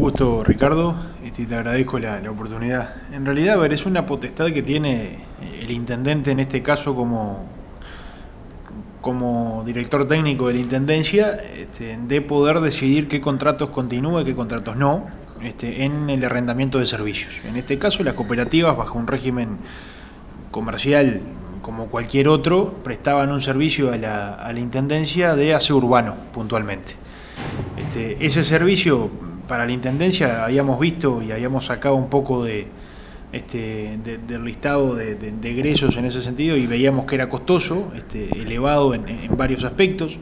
gusto, Ricardo, te agradezco la oportunidad. En realidad, a ver, es una potestad que tiene el intendente, en este caso como director técnico de la Intendencia, de poder decidir qué contratos continúa y qué contratos no, en el arrendamiento de servicios. En este caso, las cooperativas, bajo un régimen comercial como cualquier otro, prestaban un servicio a la Intendencia de aseo urbano, puntualmente. Ese servicio para la Intendencia habíamos visto y habíamos sacado un poco del listado de egresos en ese sentido, y veíamos que era costoso, elevado en varios aspectos,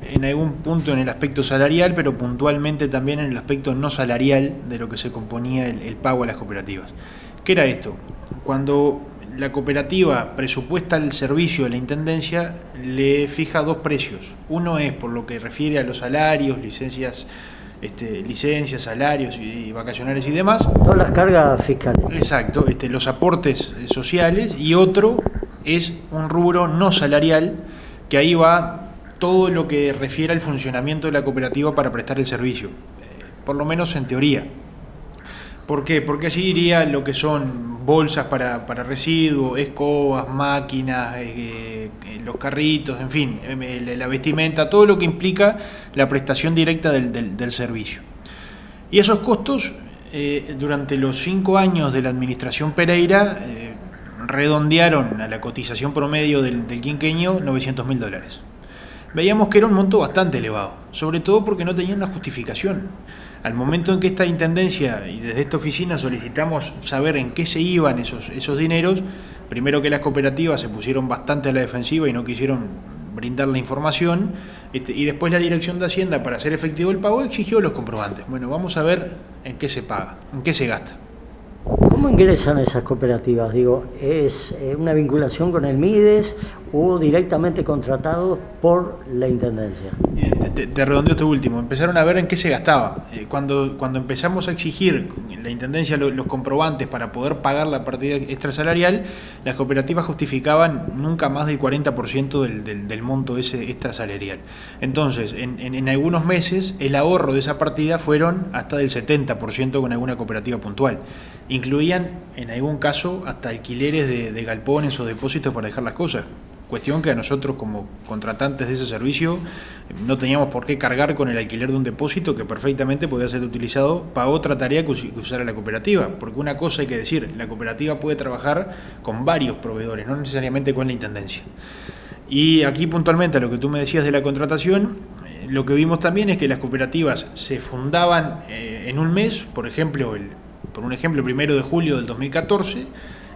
en algún punto en el aspecto salarial, pero puntualmente también en el aspecto no salarial de lo que se componía el pago a las cooperativas. ¿Qué era esto? Cuando la cooperativa presupuesta el servicio de la Intendencia, le fija dos precios. Uno es por lo que refiere a los salarios, licencias, salarios y vacacionales y demás. Todas las cargas fiscales. Exacto, los aportes sociales, y otro es un rubro no salarial, que ahí va todo lo que refiere al funcionamiento de la cooperativa para prestar el servicio, por lo menos en teoría. ¿Por qué? Porque allí iría lo que son bolsas para residuos, escobas, máquinas, los carritos, en fin, la vestimenta, todo lo que implica la prestación directa del servicio. Y esos costos, durante los 5 años de la administración Pereira, redondearon a la cotización promedio del quinquenio $900.000. Veíamos que era un monto bastante elevado, sobre todo porque no tenía una justificación. Al momento en que esta Intendencia y desde esta oficina solicitamos saber en qué se iban esos dineros, primero que las cooperativas se pusieron bastante a la defensiva y no quisieron brindar la información, y después la Dirección de Hacienda, para hacer efectivo el pago, exigió los comprobantes. Bueno, vamos a ver en qué se paga, en qué se gasta. ¿Cómo ingresan esas cooperativas? Digo, ¿es una vinculación con el MIDES o directamente contratados por la Intendencia? Te redondeo esto último. Empezaron a ver en qué se gastaba. Cuando empezamos a exigir la Intendencia los comprobantes para poder pagar la partida extrasalarial, las cooperativas justificaban nunca más del 40% del monto ese extrasalarial. Entonces, en algunos meses, el ahorro de esa partida fueron hasta del 70% con alguna cooperativa puntual. Incluían, en algún caso, hasta alquileres de galpones o depósitos para dejar las cosas. Cuestión que a nosotros, como contratantes de ese servicio, no teníamos por qué cargar con el alquiler de un depósito que perfectamente podía ser utilizado para otra tarea que usara la cooperativa. Porque una cosa hay que decir, la cooperativa puede trabajar con varios proveedores, no necesariamente con la Intendencia. Y aquí puntualmente a lo que tú me decías de la contratación, lo que vimos también es que las cooperativas se fundaban en un mes, por ejemplo, por un ejemplo, 1 de julio del 2014,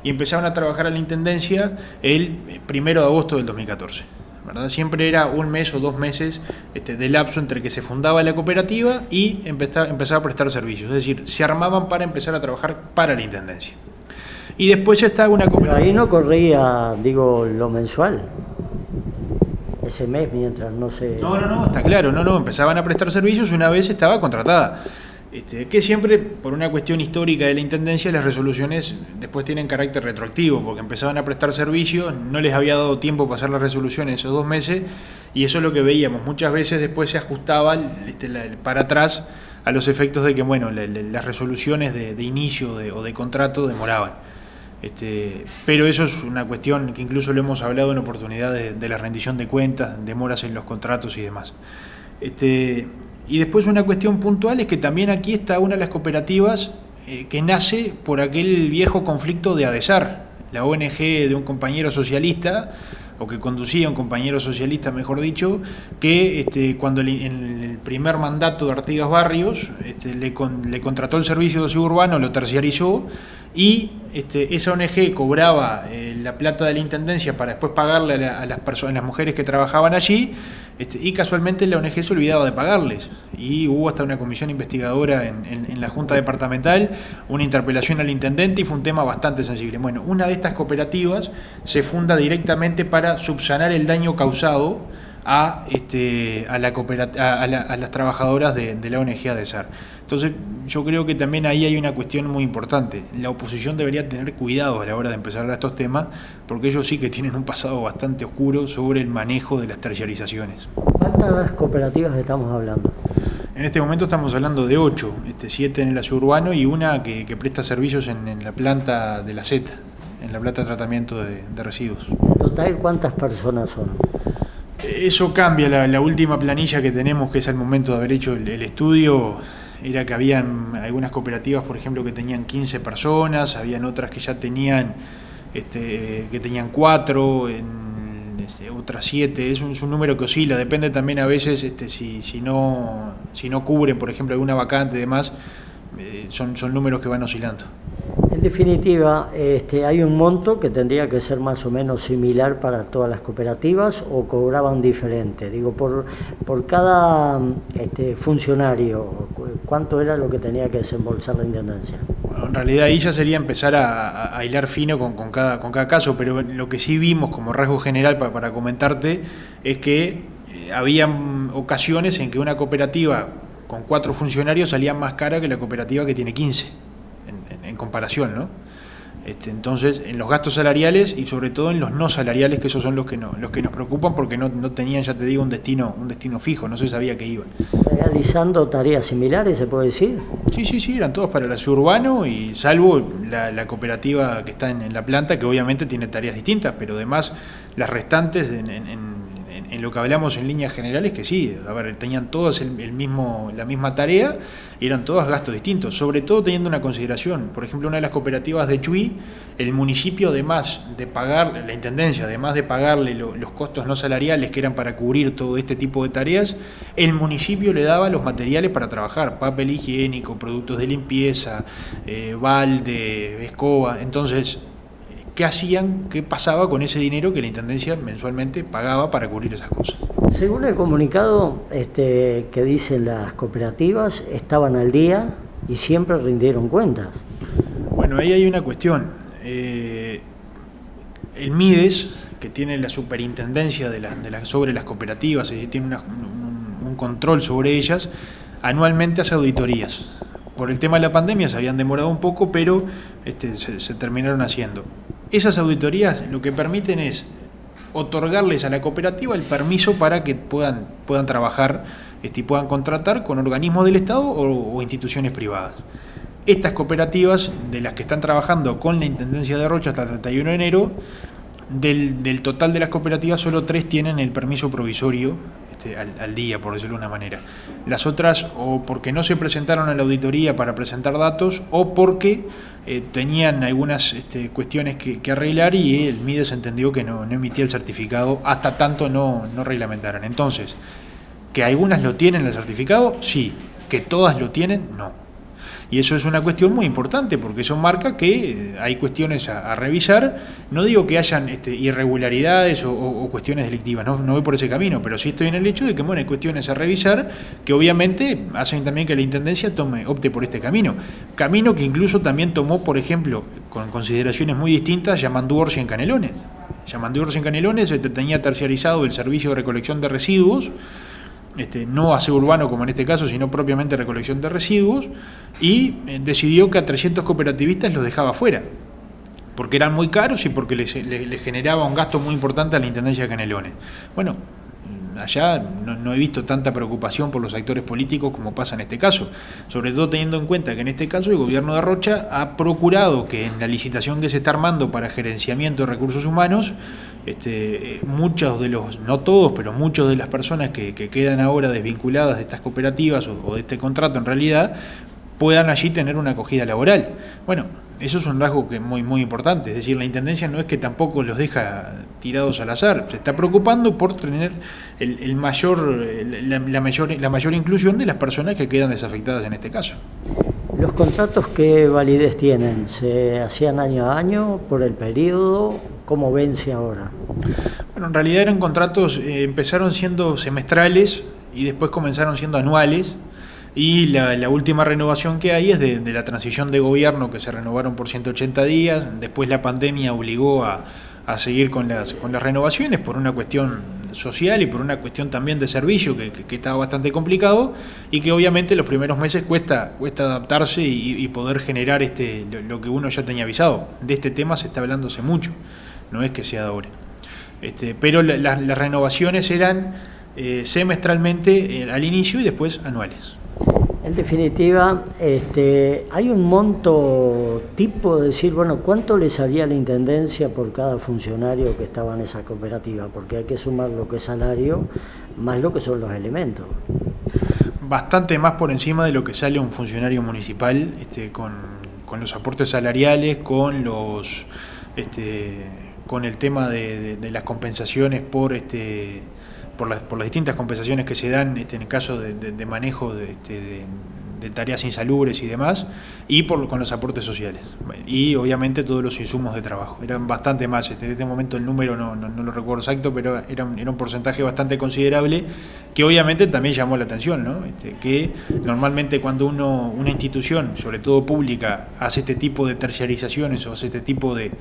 y empezaban a trabajar a la Intendencia el 1 de agosto del 2014. ¿Verdad? Siempre era un mes o 2 meses de lapso entre que se fundaba la cooperativa y empezaba a prestar servicios. Es decir, se armaban para empezar a trabajar para la Intendencia. Y después ya estaba una cooperativa. Pero ahí no corría, lo mensual. Ese mes, mientras no se... No, está claro, empezaban a prestar servicios una vez estaba contratada. Que siempre, por una cuestión histórica de la Intendencia, las resoluciones después tienen carácter retroactivo, porque empezaban a prestar servicios, no les había dado tiempo para hacer las resoluciones esos 2 meses, y eso es lo que veíamos. Muchas veces después se ajustaba para atrás a los efectos de que, las resoluciones de inicio o de contrato demoraban. Pero eso es una cuestión que incluso lo hemos hablado en oportunidades de la rendición de cuentas, demoras en los contratos y demás. Y después una cuestión puntual es que también aquí está una de las cooperativas que nace por aquel viejo conflicto de ADESAR, la ONG de un compañero socialista, o que conducía un compañero socialista, mejor dicho, que cuando en el primer mandato de Artigas Barrios le contrató el servicio de aseo urbano, lo terciarizó, y esa ONG cobraba la plata de la Intendencia para después pagarle a las mujeres que trabajaban allí, y casualmente la ONG se olvidaba de pagarles, y hubo hasta una comisión investigadora en la Junta Departamental, una interpelación al intendente, y fue un tema bastante sensible. Bueno, una de estas cooperativas se funda directamente para subsanar el daño causado a las trabajadoras de la ONG ADESAR. Entonces, yo creo que también ahí hay una cuestión muy importante. La oposición debería tener cuidado a la hora de empezar a hablar de estos temas, porque ellos sí que tienen un pasado bastante oscuro sobre el manejo de las terciarizaciones. ¿Cuántas cooperativas estamos hablando? En este momento estamos hablando de 8, 7 en el ácido urbano y una que presta servicios en la planta de la Z, en la planta de tratamiento de residuos. En total, ¿cuántas personas son? Eso cambia, la última planilla que tenemos, que es al momento de haber hecho el estudio, era que habían algunas cooperativas, por ejemplo, que tenían 15 personas, habían otras que ya tenían, que tenían 4, otras 7, es un número que oscila, depende también a veces si no cubren, por ejemplo, alguna vacante y demás, son números que van oscilando. En definitiva, ¿hay un monto que tendría que ser más o menos similar para todas las cooperativas o cobraban diferente? Digo, por cada funcionario, ¿cuánto era lo que tenía que desembolsar la Intendencia? Bueno, en realidad ahí ya sería empezar a hilar fino con cada caso, pero lo que sí vimos como rasgo general para comentarte es que había ocasiones en que una cooperativa con 4 funcionarios salía más cara que la cooperativa que tiene 15. En comparación, ¿no? Entonces, en los gastos salariales y sobre todo en los no salariales, que esos son los que nos preocupan porque no tenían, ya te digo, un destino fijo, no se sabía que iban. ¿Realizando tareas similares, se puede decir? Sí, eran todos para el ácido urbano y salvo la cooperativa que está en la planta, que obviamente tiene tareas distintas, pero además las restantes en lo que hablamos en líneas generales, que sí, a ver, tenían todas la misma tarea y eran todas gastos distintos, sobre todo teniendo una consideración. Por ejemplo, una de las cooperativas de Chuy, el municipio, además de pagar, la Intendencia, además de pagarle los costos no salariales que eran para cubrir todo este tipo de tareas, el municipio le daba los materiales para trabajar, papel higiénico, productos de limpieza, balde, escoba. Entonces, ¿qué hacían? ¿Qué pasaba con ese dinero que la Intendencia mensualmente pagaba para cubrir esas cosas? Según el comunicado que dicen las cooperativas, estaban al día y siempre rindieron cuentas. Bueno, ahí hay una cuestión. El MIDES, que tiene la superintendencia sobre las cooperativas, es decir, tiene un control sobre ellas, anualmente hace auditorías. Por el tema de la pandemia se habían demorado un poco, pero se terminaron haciendo. Esas auditorías lo que permiten es otorgarles a la cooperativa el permiso para que puedan trabajar y puedan contratar con organismos del Estado o instituciones privadas. Estas cooperativas, de las que están trabajando con la Intendencia de Rocha hasta el 31 de enero, del total de las cooperativas, solo 3 tienen el permiso provisorio al día, por decirlo de una manera. Las otras, o porque no se presentaron a la auditoría para presentar datos, o porque tenían algunas cuestiones que arreglar y el MIDES entendió que no emitía el certificado hasta tanto no reglamentaran. Entonces, ¿que algunas lo tienen el certificado? Sí. ¿Que todas lo tienen? No. Y eso es una cuestión muy importante, porque eso marca que hay cuestiones a revisar. No digo que hayan irregularidades o cuestiones delictivas, no voy por ese camino, pero sí estoy en el hecho de que hay cuestiones a revisar que obviamente hacen también que la Intendencia opte por este camino. Camino que incluso también tomó, por ejemplo, con consideraciones muy distintas, Yamandu Orsi en Canelones. Yamandu Orsi en Canelones tenía terciarizado el servicio de recolección de residuos, no aseo urbano como en este caso, sino propiamente recolección de residuos, y decidió que a 300 cooperativistas los dejaba fuera, porque eran muy caros y porque les generaba un gasto muy importante a la Intendencia de Canelones. Bueno, allá no he visto tanta preocupación por los actores políticos como pasa en este caso, sobre todo teniendo en cuenta que en este caso el gobierno de Rocha ha procurado que en la licitación que se está armando para gerenciamiento de recursos humanos, muchos de los, no todos, pero muchos de las personas que quedan ahora desvinculadas de estas cooperativas o de este contrato en realidad, puedan allí tener una acogida laboral. Bueno, eso es un rasgo que es muy, muy importante, es decir, la Intendencia no es que tampoco los deja tirados al azar, se está preocupando por tener la mayor inclusión de las personas que quedan desafectadas en este caso. ¿Los contratos qué validez tienen? ¿Se hacían año a año por el periodo? ¿Cómo vence ahora? Bueno, en realidad eran contratos, empezaron siendo semestrales y después comenzaron siendo anuales. Y la última renovación que hay es de la transición de gobierno, que se renovaron por 180 días. Después la pandemia obligó a seguir con las renovaciones por una cuestión social y por una cuestión también de servicio que estaba bastante complicado y que obviamente los primeros meses cuesta adaptarse y poder generar lo que uno ya tenía avisado. De este tema se está hablando hace mucho, no es que sea de ahora. Pero las renovaciones eran semestralmente al inicio y después anuales. En definitiva, hay un monto tipo de decir, bueno, ¿cuánto le salía a la Intendencia por cada funcionario que estaba en esa cooperativa? Porque hay que sumar lo que es salario más lo que son los elementos. Bastante más por encima de lo que sale un funcionario municipal, con los aportes salariales, con el tema de las compensaciones por las distintas compensaciones que se dan en el caso de manejo de tareas insalubres y demás, y con los aportes sociales. Y obviamente todos los insumos de trabajo. Eran bastante más. En este momento el número no lo recuerdo exacto, pero era un porcentaje bastante considerable que obviamente también llamó la atención, ¿no? Que normalmente cuando una institución, sobre todo pública, hace este tipo de terciarizaciones o hace este tipo de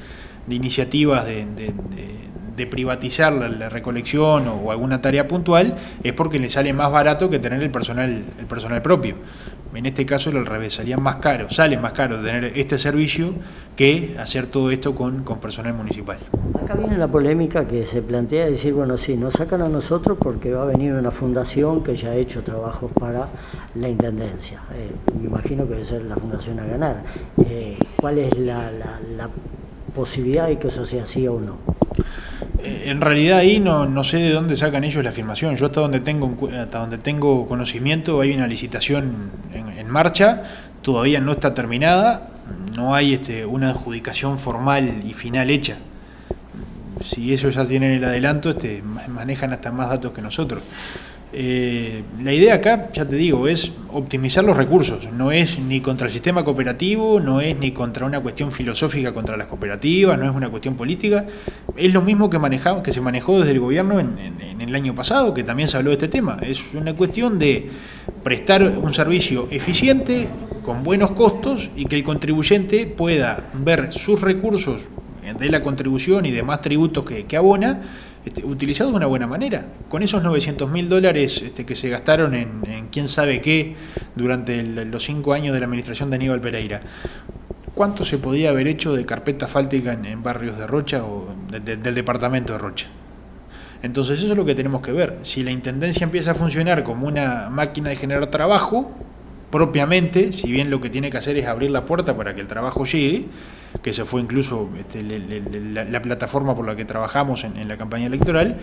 iniciativas de privatizar la recolección o alguna tarea puntual, es porque le sale más barato que tener el personal propio. En este caso era al revés, sale más caro tener este servicio que hacer todo esto con personal municipal. Acá viene la polémica que se plantea de decir, bueno, sí, nos sacan a nosotros porque va a venir una fundación que ya ha hecho trabajos para la Intendencia. Me imagino que debe ser la Fundación A Ganar. ¿Cuál es la posibilidad de que eso sea así o no? En realidad ahí no sé de dónde sacan ellos la afirmación. Yo hasta donde tengo conocimiento hay una licitación en marcha, todavía no está terminada, no hay una adjudicación formal y final hecha. Si ellos ya tienen el adelanto, manejan hasta más datos que nosotros. La idea acá, ya te digo, es optimizar los recursos. No es ni contra el sistema cooperativo, no es ni contra una cuestión filosófica contra las cooperativas, no es una cuestión política. Es lo mismo que se manejó desde el gobierno en el año pasado, que también se habló de este tema. Es una cuestión de prestar un servicio eficiente, con buenos costos, y que el contribuyente pueda ver sus recursos de la contribución y demás tributos que abona, utilizados de una buena manera. Con esos $900.000 que se gastaron en quién sabe qué durante los 5 años de la administración de Aníbal Pereira, ¿cuánto se podía haber hecho de carpeta asfáltica en barrios de Rocha o del departamento de Rocha? Entonces eso es lo que tenemos que ver. Si la Intendencia empieza a funcionar como una máquina de generar trabajo, propiamente, si bien lo que tiene que hacer es abrir la puerta para que el trabajo llegue, que se fue incluso la plataforma por la que trabajamos en la campaña electoral,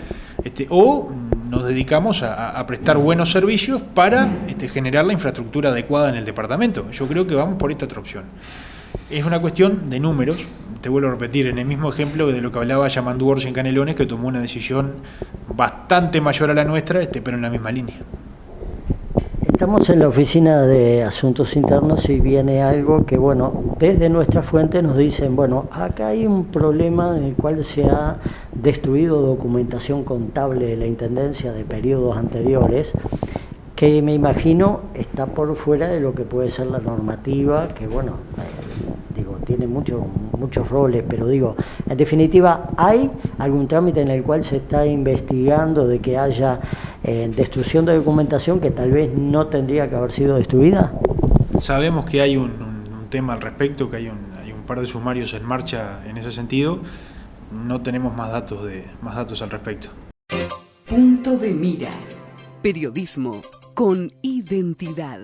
o nos dedicamos a prestar buenos servicios para generar la infraestructura adecuada en el departamento. Yo creo que vamos por esta otra opción. Es una cuestión de números, te vuelvo a repetir, en el mismo ejemplo de lo que hablaba Yamandú Orsi en Canelones, que tomó una decisión bastante mayor a la nuestra, pero en la misma línea. Estamos en la oficina de Asuntos Internos y viene algo que, bueno, desde nuestra fuente nos dicen, bueno, acá hay un problema en el cual se ha destruido documentación contable de la Intendencia de periodos anteriores, que me imagino está por fuera de lo que puede ser la normativa, que bueno, tiene muchos roles, pero en definitiva, ¿hay algún trámite en el cual se está investigando de que haya destrucción de documentación que tal vez no tendría que haber sido destruida? Sabemos que hay un tema al respecto, que hay un par de sumarios en marcha en ese sentido. No tenemos más datos al respecto. Punto de mira. Periodismo con identidad.